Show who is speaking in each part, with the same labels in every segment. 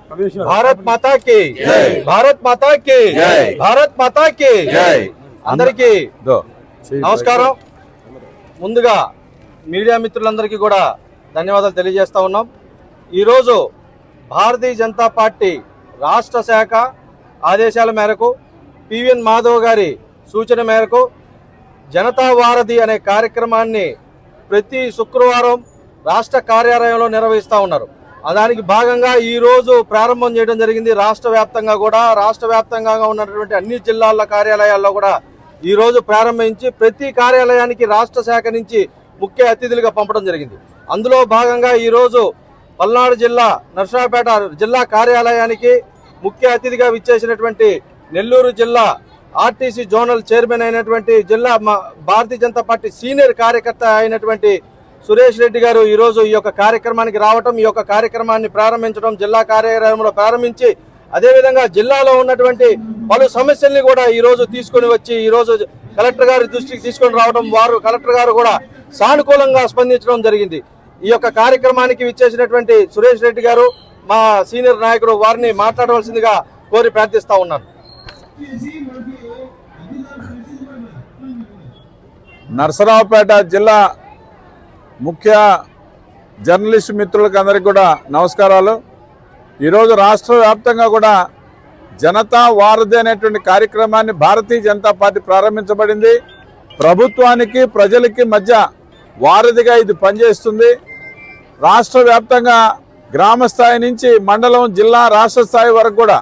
Speaker 1: భారత్ మాతా కి భారత్ మాతా కి భారత్ మాతా కి అందరికీ నమస్కారం. ముందుగా మీడియా మిత్రులందరికీ కూడా ధన్యవాదాలు తెలియజేస్తా ఉన్నాం. ఈరోజు భారతీయ జనతా పార్టీ రాష్ట్ర శాఖ ఆదేశాల మేరకు పివిఎన్ మాధవ్ గారి సూచన మేరకు జనతా వారధి అనే కార్యక్రమాన్ని ప్రతి శుక్రవారం రాష్ట్ర కార్యాలయంలో నిర్వహిస్తూ ఉన్నారు. దానికి భాగంగా ఈరోజు ప్రారంభం చేయడం జరిగింది. రాష్ట్ర వ్యాప్తంగా ఉన్నటువంటి అన్ని జిల్లాల కార్యాలయాల్లో కూడా ఈరోజు ప్రారంభించి ప్రతి కార్యాలయానికి రాష్ట్ర శాఖ నుంచి ముఖ్య అతిథులుగా పంపడం జరిగింది. అందులో భాగంగా ఈరోజు పల్నాడు జిల్లా నర్సరావుపేట జిల్లా కార్యాలయానికి ముఖ్య అతిథిగా విచ్చేసినటువంటి నెల్లూరు జిల్లా ఆర్టీసీ జోనల్ చైర్మన్ అయినటువంటి జిల్లా భారతీయ జనతా పార్టీ సీనియర్ కార్యకర్త అయినటువంటి సురేష్ రెడ్డి గారు ఈరోజు ఈ యొక్క కార్యక్రమానికి రావటం, ఈ యొక్క కార్యక్రమాన్ని ప్రారంభించడం, జిల్లా కార్యాలయంలో ప్రారంభించి అదేవిధంగా జిల్లాలో ఉన్నటువంటి పలు సమస్యల్ని కూడా ఈరోజు తీసుకుని వచ్చి ఈరోజు కలెక్టర్ గారి దృష్టికి తీసుకొని రావడం, కలెక్టర్ గారు కూడా సానుకూలంగా స్పందించడం జరిగింది. ఈ యొక్క కార్యక్రమానికి విచ్చేసినటువంటి సురేష్ రెడ్డి గారు మా సీనియర్ నాయకుడు, వారిని మాట్లాడవలసిందిగా కోరి ప్రార్థిస్తా ఉన్నాను.
Speaker 2: నర్సరావుపేట జిల్లా ముఖ్య జర్నలిస్ట్ మిత్రులకు అందరికీ కూడా నమస్కారాలు. ఈరోజు రాష్ట్ర వ్యాప్తంగా కూడా జనతా వారధి అనేటువంటి కార్యక్రమాన్ని భారతీయ జనతా పార్టీ ప్రారంభించబడింది. ప్రభుత్వానికి ప్రజలకి మధ్య వారధిగా ఇది పనిచేస్తుంది. రాష్ట్ర వ్యాప్తంగా గ్రామ స్థాయి నుంచి మండలం, జిల్లా, రాష్ట్ర స్థాయి వరకు కూడా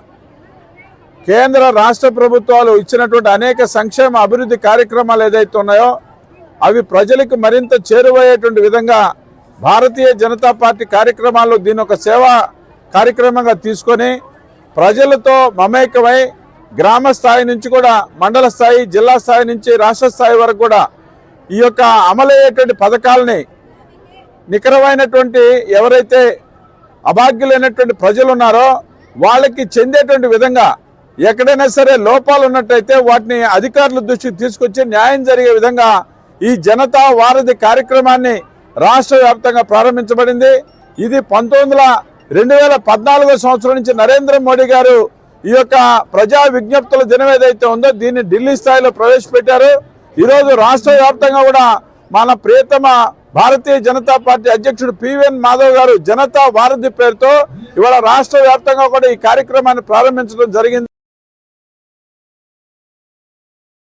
Speaker 2: కేంద్ర రాష్ట్ర ప్రభుత్వాలు ఇచ్చినటువంటి అనేక సంక్షేమ అభివృద్ధి కార్యక్రమాలు ఏదైతే ఉన్నాయో అవి ప్రజలకు మరింత చేరువయ్యేటువంటి విధంగా భారతీయ జనతా పార్టీ కార్యక్రమాల్లో దీని ఒక సేవా కార్యక్రమంగా తీసుకొని ప్రజలతో మమేకమై గ్రామ స్థాయి నుంచి కూడా మండల స్థాయి, జిల్లా స్థాయి నుంచి రాష్ట్ర స్థాయి వరకు కూడా ఈ యొక్క అమలయ్యేటువంటి పథకాలని నికరమైనటువంటి ఎవరైతే అభాగ్యులైనటువంటి ప్రజలు ఉన్నారో వాళ్ళకి చెందేటువంటి విధంగా ఎక్కడైనా సరే లోపాలు ఉన్నట్టయితే వాటిని అధికారుల దృష్టికి తీసుకొచ్చి న్యాయం జరిగే విధంగా ఈ జనతా వారధి కార్యక్రమాన్ని రాష్ట్ర వ్యాప్తంగా ప్రారంభించబడింది. ఇది 2014 సంవత్సరం నుంచి నరేంద్ర మోడీ గారు ఈ యొక్క ప్రజా విజ్ఞప్తుల దినం ఏదైతే ఉందో దీన్ని ఢిల్లీ స్థాయిలో ప్రవేశపెట్టారు. ఈరోజు రాష్ట్ర వ్యాప్తంగా కూడా మన ప్రియతమ భారతీయ జనతా పార్టీ అధ్యక్షుడు పివిఎన్ మాధవ్ గారు జనతా వారధి పేరుతో ఇవాళ రాష్ట్ర వ్యాప్తంగా కూడా ఈ కార్యక్రమాన్ని ప్రారంభించడం జరిగింది.